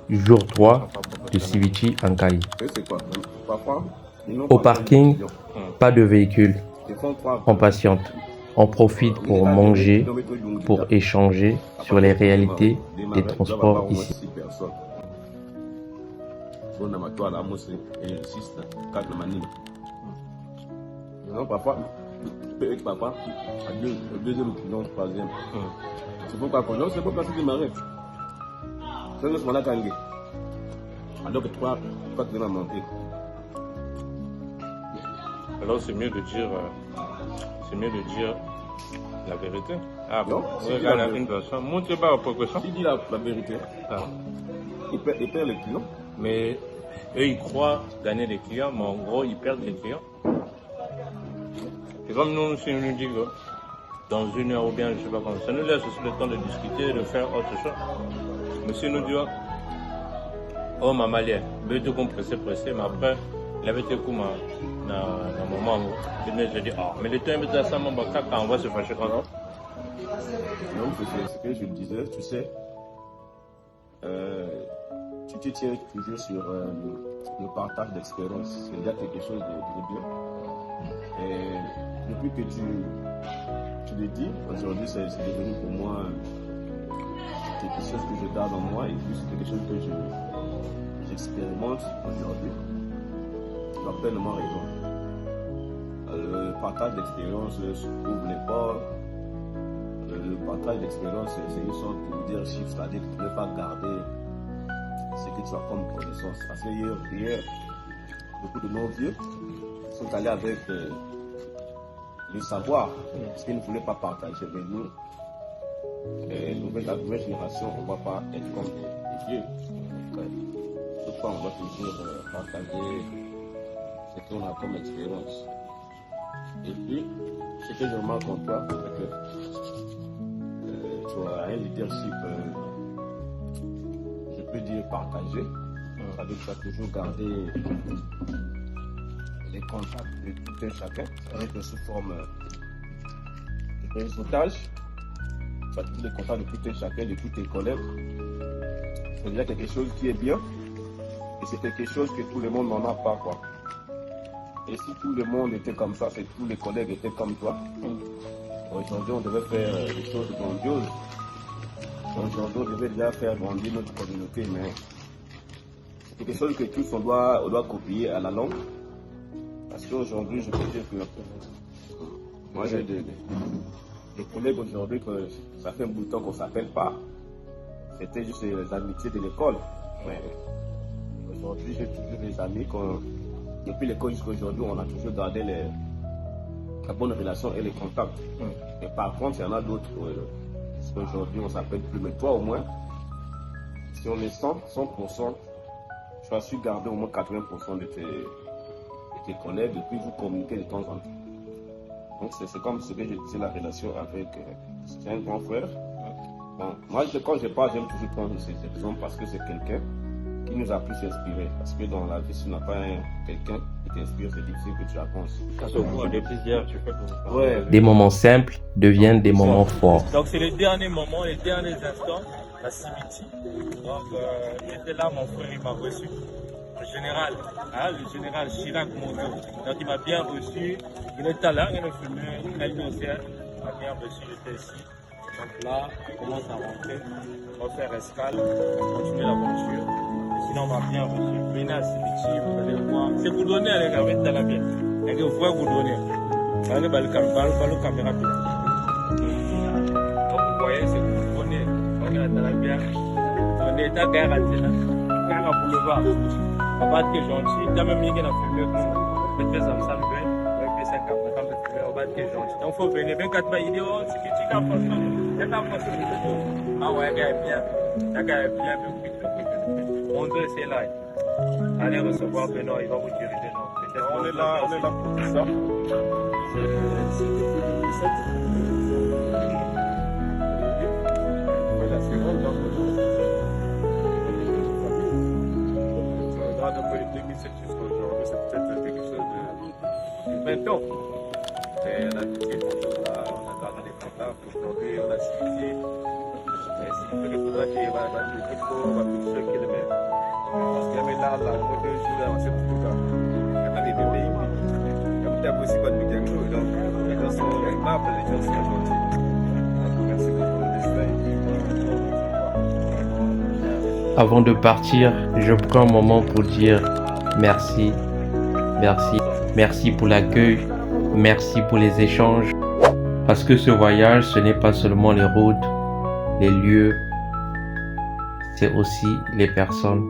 Jour 3 de Civici Ankai. Au parking, pas de véhicule. On patiente. On profite pour manger, pour échanger sur les réalités des transports ici. Non, papa, avec papa, au deuxième, non, au troisième. C'est pourquoi, non, c'est pas parce qu'il m'arrête. C'est le moment là, alors que toi, tu vas monter. Alors c'est mieux de dire la vérité. Ah bon, regarde une personne, montre pas pour que ça. Il dit la vérité. Ah. Il perd les clients. Mais eux ils croient gagner des clients, mais en gros ils perdent des clients. C'est comme nous, si on nous dit que dans une heure ou bien je sais pas comment, ça nous laisse aussi le temps de discuter, de faire autre chose. Mais si nous disons, oh ma malien, mais tout comme pressé, mais après, il avait été comme un moment où je dis, ah, mais le temps est à ça, quand on va se fâcher quand même. Non, c'est ce que je disais, tu sais, tu te tiens toujours sur le partage d'expérience. C'est déjà quelque chose de bien. Et depuis que tu le dis, aujourd'hui c'est devenu pour moi quelque chose que je garde en moi et puis c'est quelque chose que j'expérimente aujourd'hui. Tu as pleinement raison. Le partage d'expérience ouvre les portes. Le partage d'expérience, c'est une sorte de leadership, c'est-à-dire que tu ne peux pas garder ce que tu as comme connaissance. Parce que hier beaucoup de non-vieux sont allés avec le savoir, parce qu'ils ne voulaient pas partager avec nous. La nouvelle génération, on ne va pas être comme les vieux. Toutefois, on doit toujours partager ce qu'on a comme expérience. Et puis, ce que je remarque en toi, c'est que tu as un leadership, je peux dire partagé. C'est-à-dire que tu as toujours gardé les contacts de tout un chacun, c'est-à-dire que sous forme de réseautage, tu as tous les contacts de tout un chacun, de tous tes collègues. C'est déjà quelque chose qui est bien et c'est quelque chose que tout le monde n'en a pas, quoi. Et si tout le monde était comme ça, si tous les collègues étaient comme toi, aujourd'hui on devait faire des choses grandioses. Aujourd'hui on devait déjà faire grandir notre communauté, mais c'est quelque chose que tous on doit copier à la langue. Parce qu'aujourd'hui, je peux dire que moi j'ai des collègues aujourd'hui que ça fait un bout de temps qu'on ne s'appelle pas. C'était juste les amitiés de l'école. Mais aujourd'hui, j'ai toujours des amis depuis l'école jusqu'à aujourd'hui, on a toujours gardé la bonne relation et les contacts. Et par contre, il y en a d'autres. Parce qu'aujourd'hui, on ne s'appelle plus. Mais toi, au moins, si on est 100%, tu as su garder au moins 80% de tes collègues et puis vous communiquez de temps en temps. Donc c'est comme ce que je disais, la relation avec c'est un grand frère. Bon, moi quand je parle, j'aime toujours prendre ces exemples parce que c'est quelqu'un qui nous a pu s'inspirer. Parce que dans la vie, si tu n'as pas quelqu'un qui t'inspire, c'est difficile que tu avances. Ouais. Des moments simples deviennent des moments forts. Donc c'est les derniers moments, les derniers instants, la Civici. Donc il était là, mon frère, il m'a reçu. Le général Chirac Mozo. Donc il m'a bien reçu. Il était là, il a fumé, il m'a bien reçu, j'étais ici. Donc là, on commence à rentrer, on va faire escale, continuer l'aventure. Sinon on m'a bien reçu. Venez à Civici, vous allez voir. C'est vous donner à les dans la pièce. Et que vous pouvez vous donner. Allez, le caméra. Donc vous voyez, c'est que vous donnez. On est dans la bière. On est à garantie là. Car à boulevard. Papa qui est gentil, il y a même qui a fumé. Mais très ensemble, on va qui est gentil. Donc il faut venir. 24 mois, il dit, oh, c'est petit qu'à franchement. C'est pas possible. Ah ouais, il est bien. Il est bien. On doit essayer là. Allez recevoir Benoît, il va vous diriger. On est là pour ça. La seconde, donc, de 2007 jusqu'à aujourd'hui, c'est peut-être quelque chose de 20 ans. Et la petite, on a gardé des contacts. Aujourd'hui, on a signé. Il faudra qu'il va Avant de partir, je prends un moment pour dire merci, merci, merci pour l'accueil, merci pour les échanges. Parce que ce voyage, ce n'est pas seulement les routes, les lieux, c'est aussi les personnes.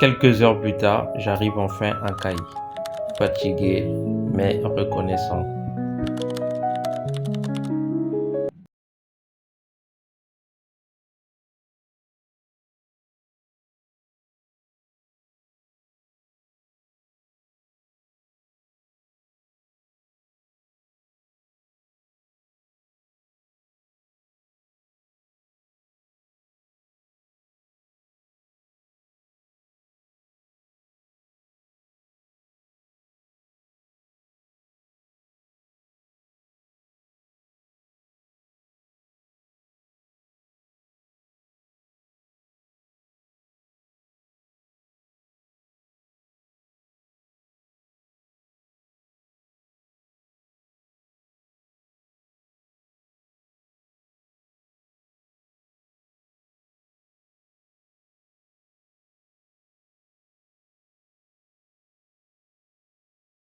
Quelques heures plus tard, j'arrive enfin à Caille, fatigué mais reconnaissant.